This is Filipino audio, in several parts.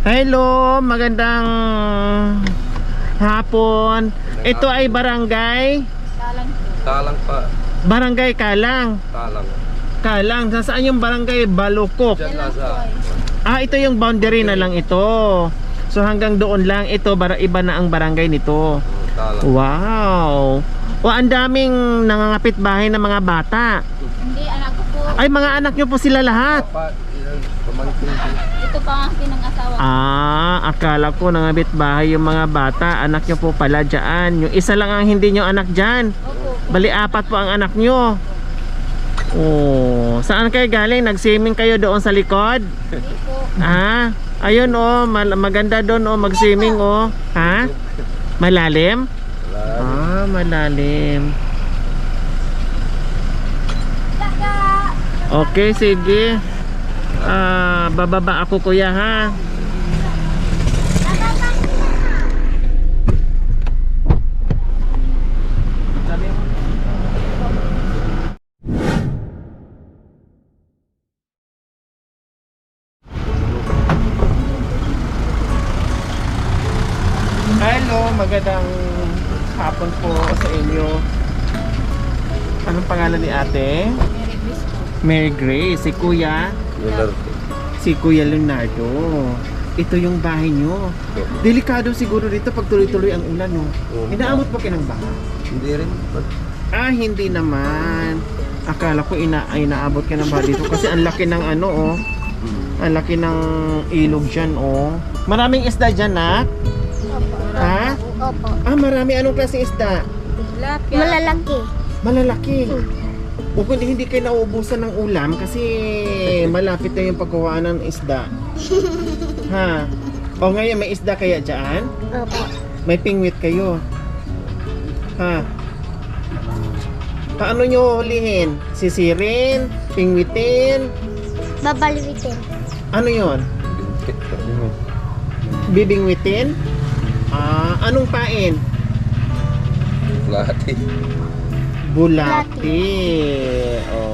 Hello, magandang hapon. Ito ay barangay Talang pa. Barangay Kalang. Kalang. Saan yung barangay Balukok? Diyan nasa. Ito yung boundary na lang ito. So hanggang doon lang ito, iba na ang barangay nito. Talang. Wow. Ang daming nangangapit bahay ng mga bata. Hindi, anak ko po. Ay, mga anak nyo po sila lahat. Pamangkin. Ito pamangkin ng asawa. Akala ko nangabit bahay yung mga bata. Anak nyo po pala dyan. Yung isa lang ang hindi nyo anak dyan. Opo. Bali, 4 po ang anak nyo. Saan kayo galing? Nag-swimming kayo doon sa likod? Hindi po. Ayun maganda doon mag-swimming Ha? Malalim? Malalim. Okay, sige. Bababa ako kuya ha. Hello, magandang hapon po sa inyo. Anong pangalan ni ate? Mary Grace po. Mary Grace. Si kuya? Si Kuya Leonardo. Ito yung bahay nyo. Delikado siguro dito pag tuloy-tuloy ang ulan, no? Inaabot pa kayo ng baha? Hindi rin. Hindi naman. Akala ko inaabot ka ng baha dito kasi ang laki ng ang laki ng ilog dyan, Maraming isda dyan, nak? Ha? Opo. Marami. Anong klase isda? Tilapia. Malalaki. Malalaki. Kung hindi kayo nauubusan ng ulam kasi malapit na yung pagkuhaan ng isda. Ha? Ngayon may isda kaya dyan? Opo. May pingwit kayo. Ha? Paano nyo hulihin? Sisirin? Pingwitin? Babaliwitin. Ano yon? Bibingwitin? Anong pain? Lati. Bulati.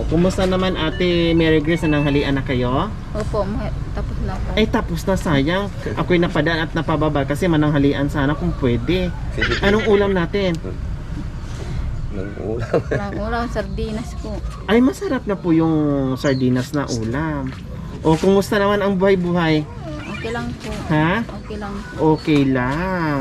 Kumusta naman ate Mary Grace? Nanghalian na kayo? Opo, tapos na po. Tapos na, sayang. Ako'y napadaan at napababa kasi mananghalian sana kung pwede. Anong ulam natin? Nang ulam. Ang ulam, sardinas po. Ay, masarap na po yung sardinas na ulam. Kumusta naman ang buhay-buhay? Okay lang po. Ha? Okay lang. Okay lang.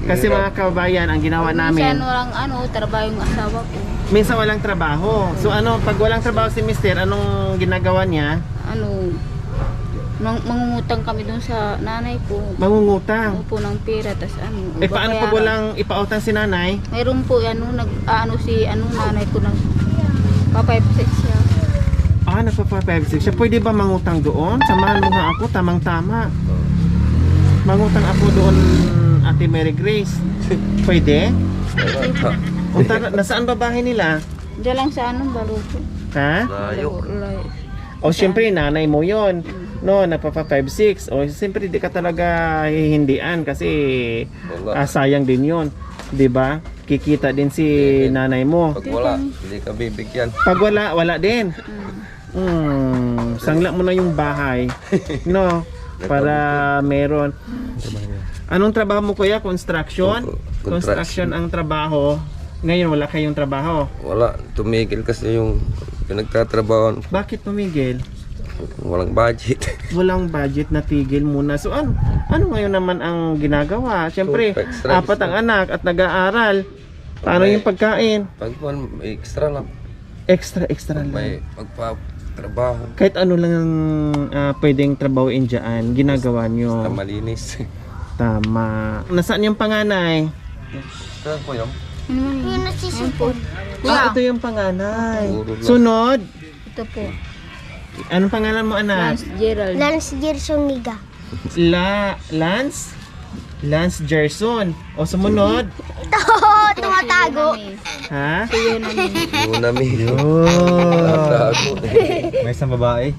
Kasi mga kababayan, ang ginawa namin, Minsan walang trabaho yung asawa ko. minsan walang trabaho. So pag walang trabaho si mister, anong ginagawa niya? Mangungutang kami dun sa nanay ko. Mangungutang. Opo ng pera, tas Paano pag walang ipautang si nanay? mayroon po si nanay ko nag papaypset siya. Nagpa-5-6 siya. Pwede ba mangutang doon? Samahan mo nga ako, tamang-tama. Mangutang ako doon, ate Mary Grace. Pwede? Nasaan ba bahay nila? Diyan lang sa Baluko. Ha? Layo. Siyempre, nanay mo yon. No, nagpa-5-6. Siyempre, di ka talaga hihindian kasi Wala. sayang din yon. Diba? Kikita din si nanay mo. Pag wala, hindi ka bibigyan. Pag wala din. Sangla mo na yung bahay. No? Para meron. Anong trabaho mo kuya? Construction? Construction ang trabaho. Ngayon wala kayong trabaho. Wala. Tumigil kasi yung pinagtatrabaho. Bakit tumigil? Walang budget. Walang budget, natigil muna. So ano ngayon naman ang ginagawa? Siyempre, Extra. 4 ang anak at nag-aaral. Paano yung pagkain? Pag may extra lang. Extra lang. May magpatrabaho. Kahit ano lang ang pwedeng trabahoin dyan, ginagawa Na nyo. malinis. Tama. Nasaan yung panganay? Saan po yun? Yung nasisipon. Ito yung panganay. Puro lang. Sunod. Ito po. Anong pangalan mo anak? Lance Gerald. Lance Gerson Niga. Lance? Lance Gerson. Sumunod. Ito, tumatago. Ha? Yunami. Tago. May isang babae.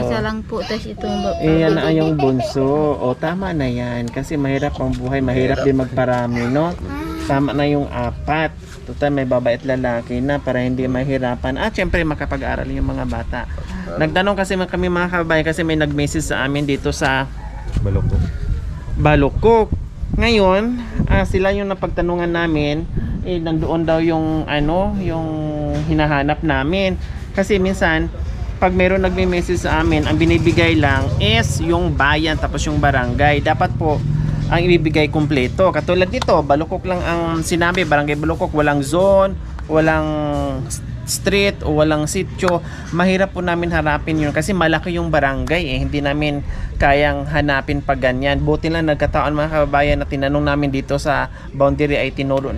Isa lang po. Tapos itong Yan na yung bunso. Tama na yan. Kasi mahirap ang buhay. Mahirap din magparami, no? Tama na yung 4. Total may babae at lalaki na para hindi mahirapan. Syempre makapag-aral yung mga bata. Nagtanong kasi kami mga kababayan kasi may nag-message sa amin dito sa Baloko. Balukok. Ngayon, sila yung napagtanungan namin, nandoon daw yung yung hinahanap namin. Kasi minsan, pag meron nagme-message sa amin, ang binibigay lang is yung bayan tapos yung barangay. Dapat po ang ibibigay kumpleto. Katulad nito, Balukok lang ang sinabi, Barangay Balukok, walang zone, walang street o walang sitio. Mahirap po namin harapin yun kasi malaki yung barangay hindi namin kayang hanapin pag ganyan. Buti lang nagkataon mga kababayan na tinanong namin dito sa boundary ay tinuro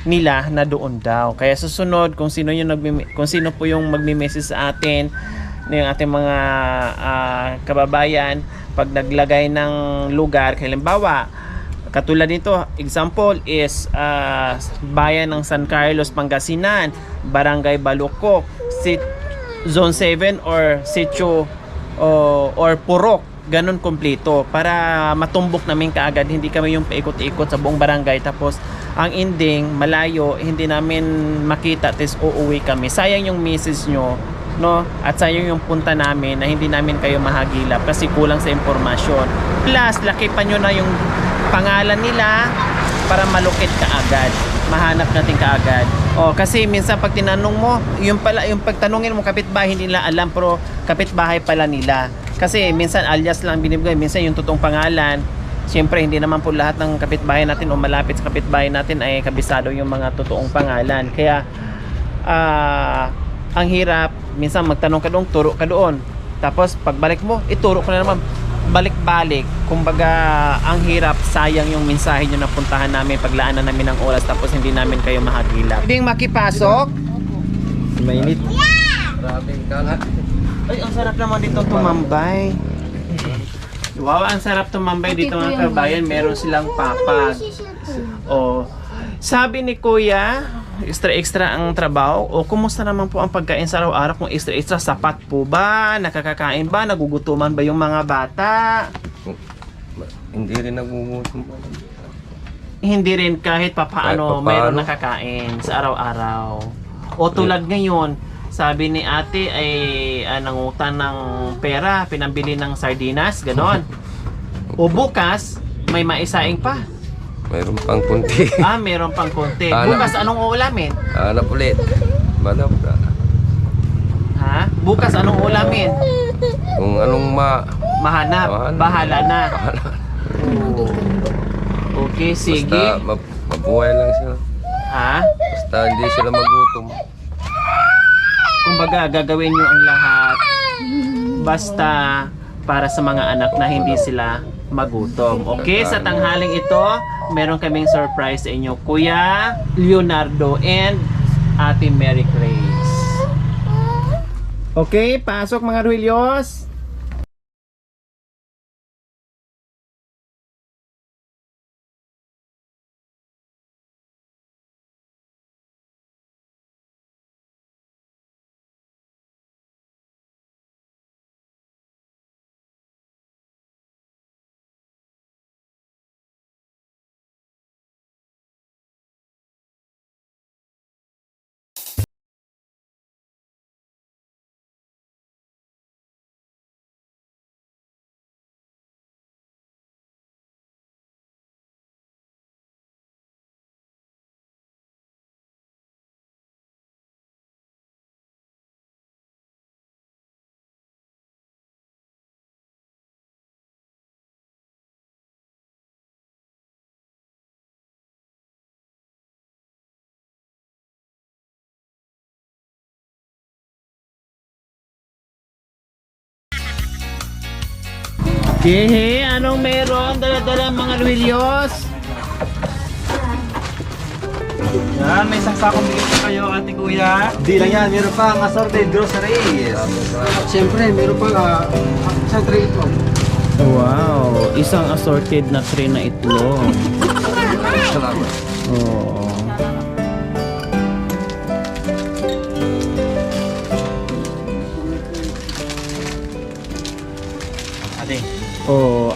nila na doon daw. Kaya susunod kung sino po yung magme-message sa atin, yung ating mga kababayan, pag naglagay ng lugar, halimbawa katulad nito, example is bayan ng San Carlos, Pangasinan, Barangay Balukok, Zone 7 or Sitio or Purok, ganun kompleto para matumbok namin kaagad, hindi kami yung paikot-ikot sa buong barangay tapos ang ending malayo, hindi namin makita tes uuwi kami. Sayang yung message nyo, no? At sayang yung punta namin na hindi namin kayo mahagilap kasi kulang sa impormasyon. Plus, lakipan nyo na yung pangalan nila para malukit ka agad, mahanap natin kaagad. Kasi minsan pag tinanong mo, yung pagtanungin mo kapitbahay hindi nila alam pero kapitbahay pala nila. Kasi minsan alias lang binibigay, minsan yung totoong pangalan. Siyempre hindi naman po lahat ng kapitbahay natin o malapit sa kapitbahay natin ay kabisado yung mga totoong pangalan. Kaya ang hirap, minsan magtanong ka doon, turo ka doon. Tapos pagbalik mo, ituro ko na naman. Balik-balik. Kumbaga, ang hirap, sayang yung mensahe nyo na puntahan namin, paglaanan namin ng oras tapos hindi namin kayo mahagilap. Pwedeng makipasok? Mainit. Maraming kalat. Ay, ang sarap naman dito tumambay. Wow, ang sarap tumambay dito mga kabayan. Meron silang papag. Sabi ni Kuya, extra ang trabaho. Kumusta naman po ang pagkain sa araw-araw? Kung extra, sapat po ba? Nakakakain ba? Nagugutuman ba yung mga bata? Hindi rin nagugutom. Hindi rin kahit papaano Kahit papaano. mayroon nakakain sa araw-araw. Tulad ngayon, sabi ni ate ay nangutan ng pera, pinambili ng sardinas, ganon. Bukas, may maisaing pa. Mayroon pang kunti. Meron pang konti. Hanap. Bukas, anong uulamin? Hanap ulit. Manap na. Ha? Bukas, anong uulamin? Kung anong Mahanap. Mahanap. Bahala na. Okay, sige. Basta mabuhay lang sila. Ha? Basta hindi sila magutom. Kumbaga, gagawin nyo ang lahat basta para sa mga anak na hindi sila magutom. Okay, sa tanghaling ito, meron kaming surprise sa inyo. Kuya Leonardo and Ate Mary Grace. Okay, pasok mga Ruilyos. Hehe, anong meron? Dala-dala mga Ruilyos. Yan, may isang sakong bigay pa kayo, ate kuya. Di lang yan, meron pa ang assorted groceries. Siyempre, meron pa isang tray ito. Wow, isang assorted na tray na itlog. Salamat. Oo. Ate.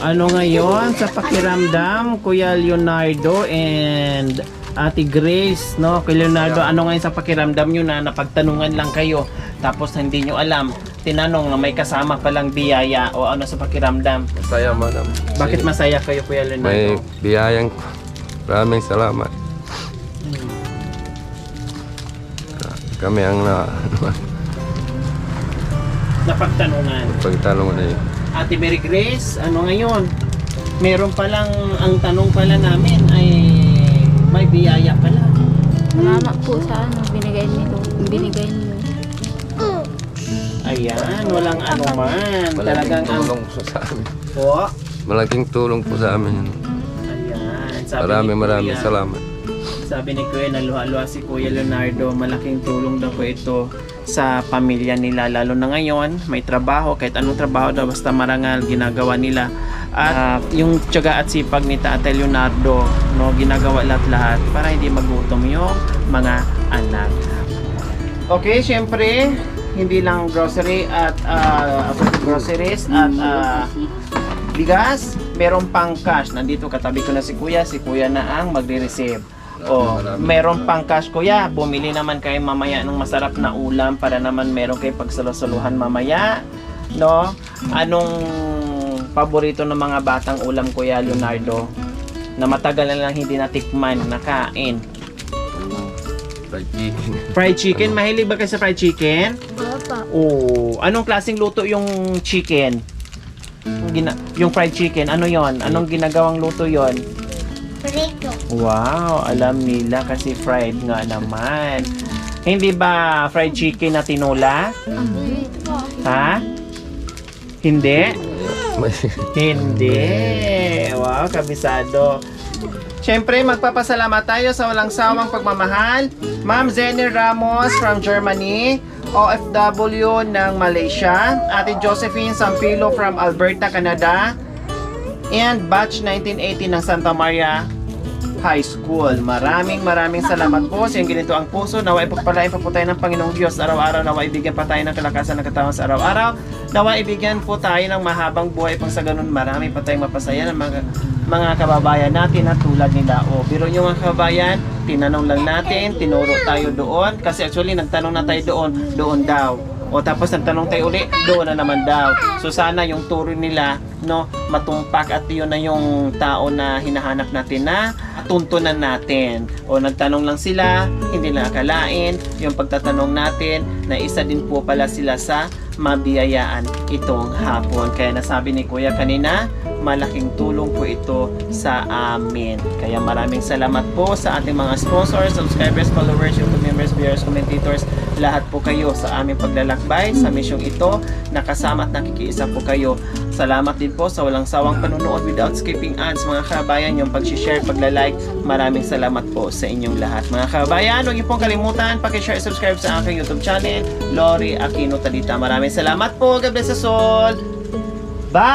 Ano ngayon sa pakiramdam, Kuya Leonardo and Ate Grace, no? Kuya Leonardo, ano ngayon sa pakiramdam nyo na napagtanungan lang kayo tapos hindi nyo alam? tinanong na may kasama palang biyaya o ano sa pakiramdam? Masaya madam. Bakit Kasi masaya kayo, Kuya may Leonardo? biyayang maraming salamat. Kami ang Napagtanungan. pagtanong na yun. Ate Mary Grace, ano ngayon? Meron palang, ang tanong pala namin ay may biyaya pala. Salamat po sa ano, binigay niyo. Ayan, walang ano man. Talagang Malaking ang tulong po sa amin. po. Malaking tulong po sa amin yun. Ayan, sabi Maraming Kuya, salamat. Sabi ni Kuya, naluha-luha si Kuya Leonardo, malaking tulong daw po ito sa pamilya nila. Lalo na ngayon, may trabaho, kahit anong trabaho daw, basta marangal, ginagawa nila. At yung tiyaga at sipag ni Tatay Leonardo, no, ginagawa lahat-lahat para hindi magutom yung mga anak. Okay, syempre, hindi lang grocery at groceries at bigas, meron pang cash. Nandito katabi ko na si Kuya na ang magre-receive. Oh, meron pang cash, Kuya. Bumili naman kayo mamaya ng masarap na ulam para naman meron kayo pagsalusuluhan mamaya. No? Anong paborito ng mga batang ulam, Kuya Leonardo? Na matagal na lang hindi natikman, nakain. Fried chicken. Fried chicken, mahilig ba kayo sa fried chicken? Opo. Oh, anong klaseng luto yung chicken? Yung fried chicken, ano yon? Anong ginagawang luto yon? Prito. Wow, alam nila kasi fried nga naman. Hindi ba fried chicken na tinula? Ha? Hindi? Hindi. Wow, kabisado. Siyempre, magpapasalamat tayo sa walang sawang pagmamahal. Ma'am Zenny Ramos from Germany, OFW ng Malaysia, Ate Josephine Sampilo from Alberta, Canada, and Batch 1980 ng Santa Maria High School. Maraming salamat po sa iyong ginito ang puso. Naway pagpalain pa po tayo ng Panginoong Diyos araw-araw. Naway ibigyan pa tayo ng kalakasan ng katawan sa araw-araw. Naway ibigyan po tayo ng mahabang buhay pang sa ganun. Marami pa tayong mapasaya ng mga kababayan natin na tulad nila. O, biro nyo mga kababayan, tinanong lang natin, tinuro tayo doon. Kasi actually, nagtanong na tayo doon daw. O tapos nagtanong tayo uli, doon na naman daw. So sana yung turo nila, no, matumpak at yun na yung tao na hinahanap natin na tuntunan natin. O nagtanong lang sila, hindi lang akalain, yung pagtatanong natin na isa din po pala sila sa mabiyayaan itong hapon. Kaya nasabi ni Kuya kanina, malaking tulong po ito sa amin. Kaya maraming salamat po sa ating mga sponsors, subscribers, followers, YouTube members, viewers, commentators, lahat po kayo sa aming paglalakbay sa misyong ito. Nakasama at nakikiisa po kayo. Salamat din po sa walang sawang panunood without skipping ads, mga kabayan, yung pag-share, pagla-like. Maraming salamat po sa inyong lahat. Mga kabayan, huwag niyo pong kalimutan, paki-share, subscribe sa aking YouTube channel, Lori Aquino Talita. Maraming salamat po. God bless us all. Bye!